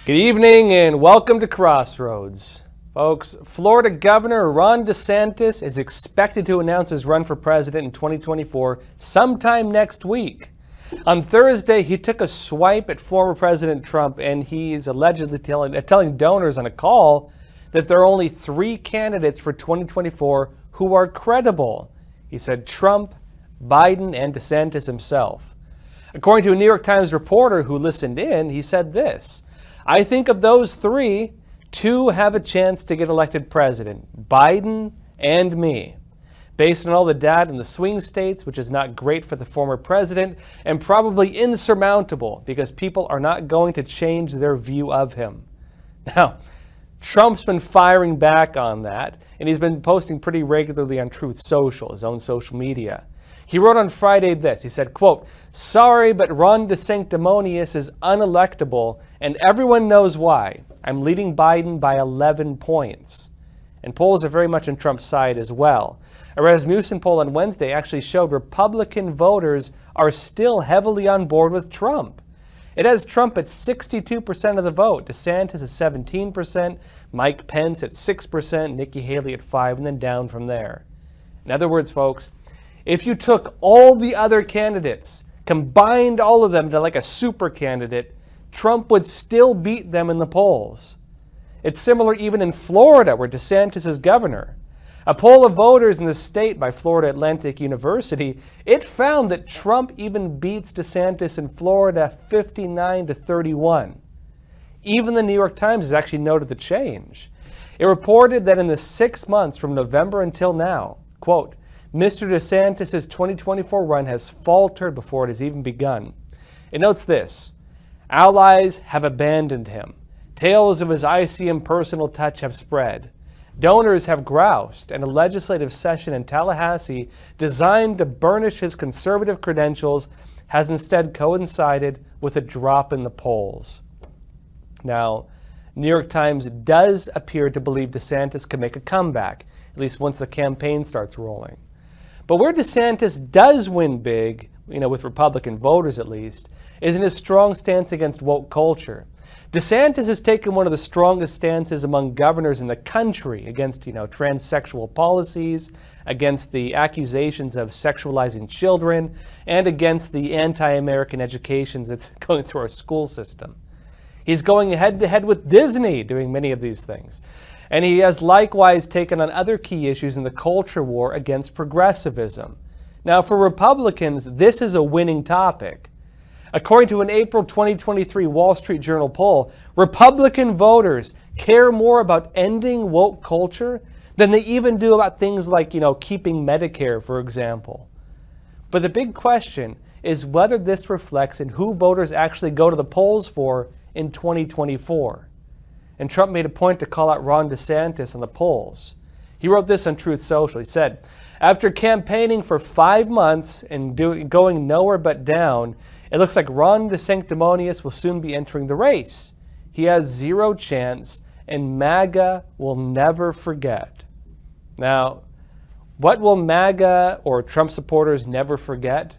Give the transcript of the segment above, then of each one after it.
Good evening and welcome to Crossroads. Folks, Florida Governor Ron DeSantis is expected to announce his run for president in 2024 sometime next week. On Thursday, he took a swipe at former President Trump, and he's allegedly telling donors on a call that there are only 3 candidates for 2024 who are credible. He said Trump, Biden, and DeSantis himself. According to a New York Times reporter who listened in, he said this: "I think of those 3, 2 have a chance to get elected president, Biden and me. Based on all the data in the swing states, which is not great for the former president and probably insurmountable because people are not going to change their view of him." Now, Trump's been firing back on that, and he's been posting pretty regularly on Truth Social, his own social media. He wrote on Friday this, he said, quote, "Sorry, but Ron DeSanctimonious is unelectable, and everyone knows why. I'm leading Biden by 11 points. And polls are very much on Trump's side as well. A Rasmussen poll on Wednesday actually showed Republican voters are still heavily on board with Trump. It has Trump at 62% of the vote, DeSantis at 17%, Mike Pence at 6%, Nikki Haley at 5%, and then down from there. In other words, folks, if you took all the other candidates, combined all of them to like a super candidate, Trump would still beat them in the polls. It's similar even in Florida, where DeSantis is governor. A poll of voters in the state by Florida Atlantic University, it found that Trump even beats DeSantis in Florida 59-31. Even the New York Times has actually noted the change. It reported that in the 6 months from November until now, quote, "Mr. DeSantis' 2024 run has faltered before it has even begun." It notes this: "Allies have abandoned him. Tales of his icy impersonal touch have spread. Donors have groused, and a legislative session in Tallahassee designed to burnish his conservative credentials has instead coincided with a drop in the polls." Now, New York Times does appear to believe DeSantis can make a comeback, at least once the campaign starts rolling. But where DeSantis does win big, with Republican voters at least, is in his strong stance against woke culture. DeSantis has taken one of the strongest stances among governors in the country against, transsexual policies, against the accusations of sexualizing children, and against the anti-American education that's going through our school system. He's going head-to-head with Disney doing many of these things. And he has likewise taken on other key issues in the culture war against progressivism. Now, for Republicans, this is a winning topic. According to an April 2023 Wall Street Journal poll, Republican voters care more about ending woke culture than they even do about things like, keeping Medicare, for example. But the big question is whether this reflects in who voters actually go to the polls for in 2024. And Trump made a point to call out Ron DeSantis in the polls. He wrote this on Truth Social. He said, "After campaigning for 5 months and going nowhere but down, it looks like Ron DeSanctimonious will soon be entering the race. He has 0 chance, and MAGA will never forget." Now, what will MAGA or Trump supporters never forget?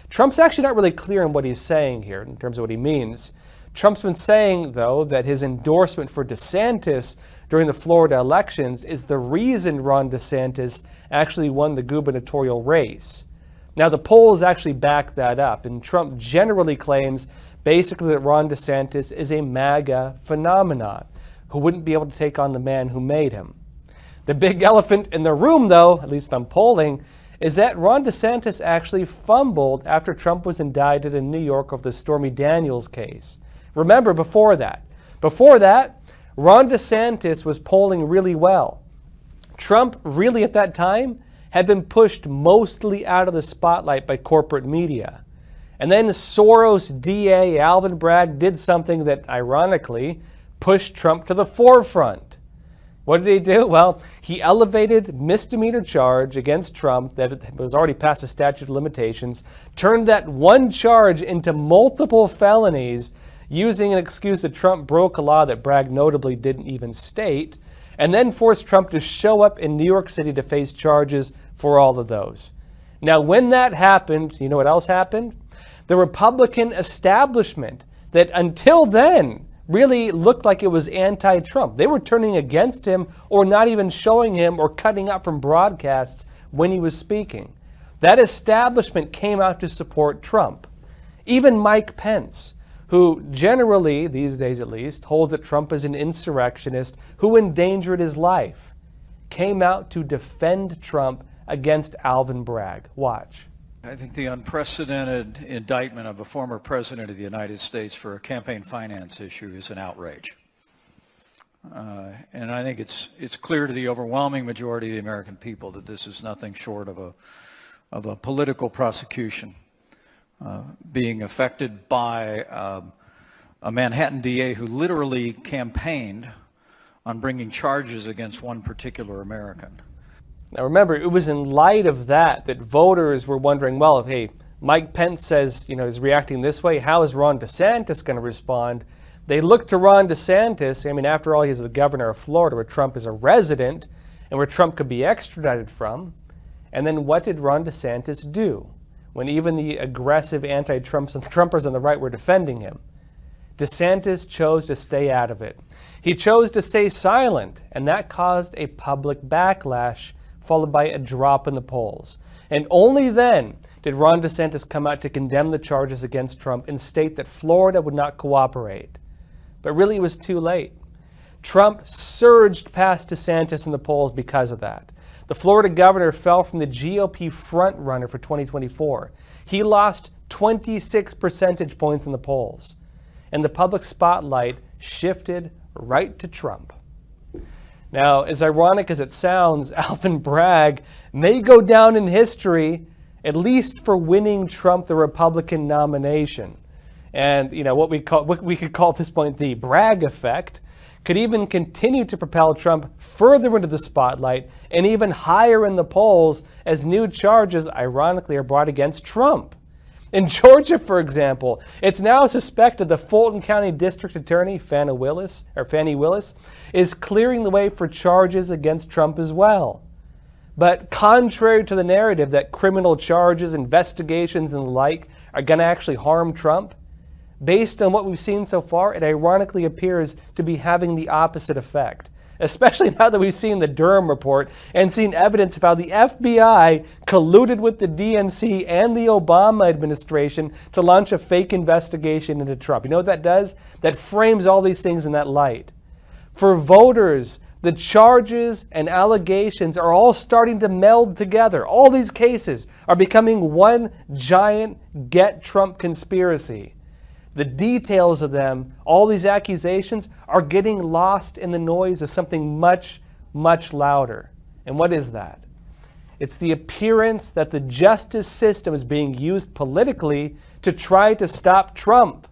Trump's actually not really clear on what he's saying here in terms of what he means. Trump's been saying, though, that his endorsement for DeSantis during the Florida elections is the reason Ron DeSantis actually won the gubernatorial race. Now, the polls actually back that up, and Trump generally claims basically that Ron DeSantis is a MAGA phenomenon who wouldn't be able to take on the man who made him. The big elephant in the room, though, at least on polling, is that Ron DeSantis actually fumbled after Trump was indicted in New York over the Stormy Daniels case. Remember, before that, Ron DeSantis was polling really well. Trump really at that time had been pushed mostly out of the spotlight by corporate media. And then Soros DA Alvin Bragg did something that ironically pushed Trump to the forefront. What did he do? Well, he elevated misdemeanor charge against Trump that was already past the statute of limitations, turned that one charge into multiple felonies using an excuse that Trump broke a law that Bragg notably didn't even state, and then forced Trump to show up in New York City to face charges for all of those. Now, when that happened, you know what else happened? The Republican establishment that until then really looked like it was anti-Trump. They were turning against him or not even showing him or cutting out from broadcasts when he was speaking. That establishment came out to support Trump. Even Mike Pence, who generally, these days at least, holds that Trump is an insurrectionist who endangered his life, came out to defend Trump against Alvin Bragg. Watch. I think the unprecedented indictment of a former president of the United States for a campaign finance issue is an outrage. And I think it's clear to the overwhelming majority of the American people that this is nothing short of a political prosecution being affected by a Manhattan DA who literally campaigned on bringing charges against one particular American. Now remember, it was in light of that voters were wondering, well, hey, Mike Pence says, is reacting this way. How is Ron DeSantis going to respond? They looked to Ron DeSantis. I mean, after all, he's the governor of Florida, where Trump is a resident and where Trump could be extradited from. And then what did Ron DeSantis do when even the aggressive anti-Trumpers on the right were defending him? DeSantis chose to stay out of it. He chose to stay silent, and that caused a public backlash, followed by a drop in the polls. And only then did Ron DeSantis come out to condemn the charges against Trump and state that Florida would not cooperate. But really, it was too late. Trump surged past DeSantis in the polls because of that. The Florida governor fell from the GOP frontrunner for 2024. He lost 26 percentage points in the polls. And the public spotlight shifted right to Trump. Now, as ironic as it sounds, Alvin Bragg may go down in history, at least for winning Trump the Republican nomination. And what we could call at this point the Bragg effect could even continue to propel Trump further into the spotlight and even higher in the polls as new charges, ironically, are brought against Trump. In Georgia, for example, it's now suspected the Fulton County District Attorney, Fani Willis, is clearing the way for charges against Trump as well. But contrary to the narrative that criminal charges, investigations, and the like are going to actually harm Trump, based on what we've seen so far, it ironically appears to be having the opposite effect. Especially now that we've seen the Durham report and seen evidence of how the FBI colluded with the DNC and the Obama administration to launch a fake investigation into Trump. You know what that does? That frames all these things in that light. For voters, the charges and allegations are all starting to meld together. All these cases are becoming one giant get Trump conspiracy. The details of them, all these accusations, are getting lost in the noise of something much, much louder. And what is that? It's the appearance that the justice system is being used politically to try to stop Trump.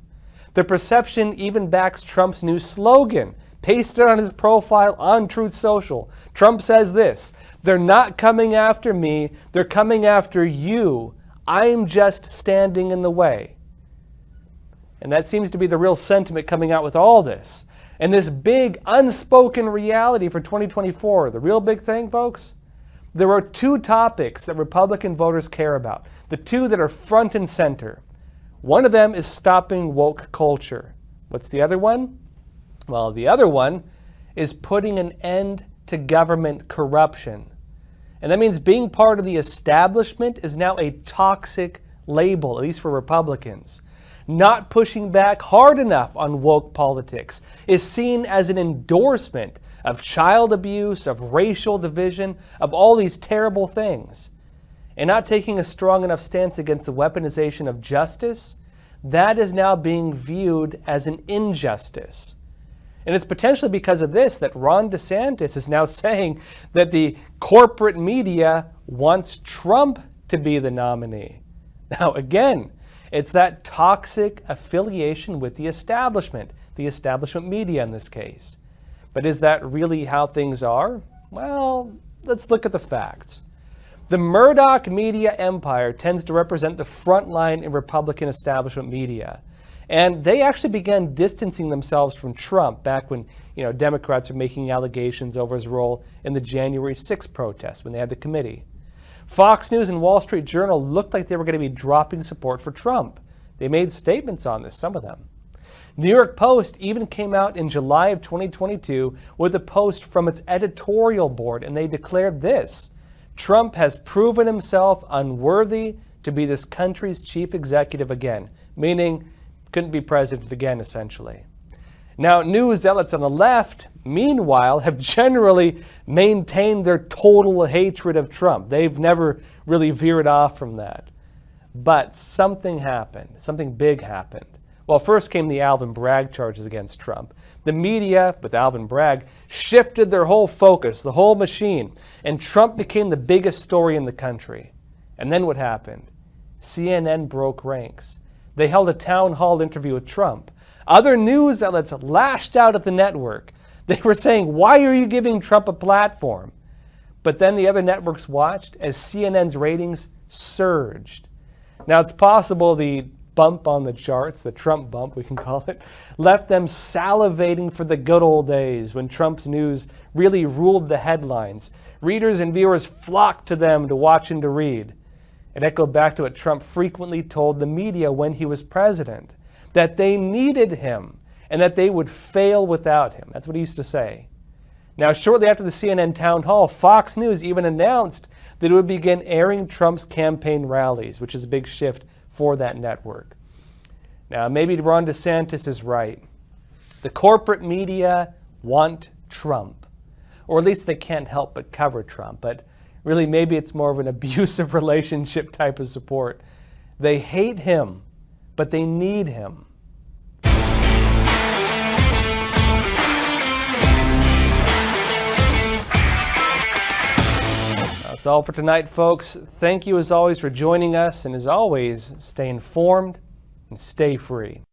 The perception even backs Trump's new slogan, pasted on his profile on Truth Social. Trump says this: "They're not coming after me, they're coming after you. I'm just standing in the way." And that seems to be the real sentiment coming out with all this. And this big unspoken reality for 2024, the real big thing, folks, there are two topics that Republican voters care about, the two that are front and center. One of them is stopping woke culture. What's the other one? Well, the other one is putting an end to government corruption. And that means being part of the establishment is now a toxic label, at least for Republicans. Not pushing back hard enough on woke politics is seen as an endorsement of child abuse, of racial division, of all these terrible things. And not taking a strong enough stance against the weaponization of justice, that is now being viewed as an injustice. And it's potentially because of this that Ron DeSantis is now saying that the corporate media wants Trump to be the nominee. Now, again, it's that toxic affiliation with the establishment media in this case. But is that really how things are? Well, let's look at the facts. The Murdoch media empire tends to represent the front line in Republican establishment media. And they actually began distancing themselves from Trump back when, Democrats were making allegations over his role in the January 6th protests when they had the committee. Fox News and Wall Street Journal looked like they were going to be dropping support for Trump. They made statements on this, some of them. New York Post even came out in July of 2022 with a post from its editorial board, and they declared this: Trump has proven himself unworthy to be this country's chief executive again, meaning couldn't be president again, essentially. Now, news zealots on the left, meanwhile, have generally maintained their total hatred of Trump. They've never really veered off from that. But something happened. Something big happened. Well, first came the Alvin Bragg charges against Trump. The media, with Alvin Bragg, shifted their whole focus, the whole machine, and Trump became the biggest story in the country. And then what happened? CNN broke ranks. They held a town hall interview with Trump. Other news outlets lashed out at the network. They were saying, why are you giving Trump a platform? But then the other networks watched as CNN's ratings surged. Now, it's possible the bump on the charts, the Trump bump, we can call it, left them salivating for the good old days when Trump's news really ruled the headlines. Readers and viewers flocked to them to watch and to read. It echoed back to what Trump frequently told the media when he was president, that they needed him and that they would fail without him. That's what he used to say. Now, shortly after the CNN town hall, Fox News even announced that it would begin airing Trump's campaign rallies, which is a big shift for that network. Now, maybe Ron DeSantis is right. The corporate media want Trump, or at least they can't help but cover Trump. But really, maybe it's more of an abusive relationship type of support. They hate him, but they need him. That's all for tonight, folks. Thank you as always for joining us, and as always, stay informed and stay free.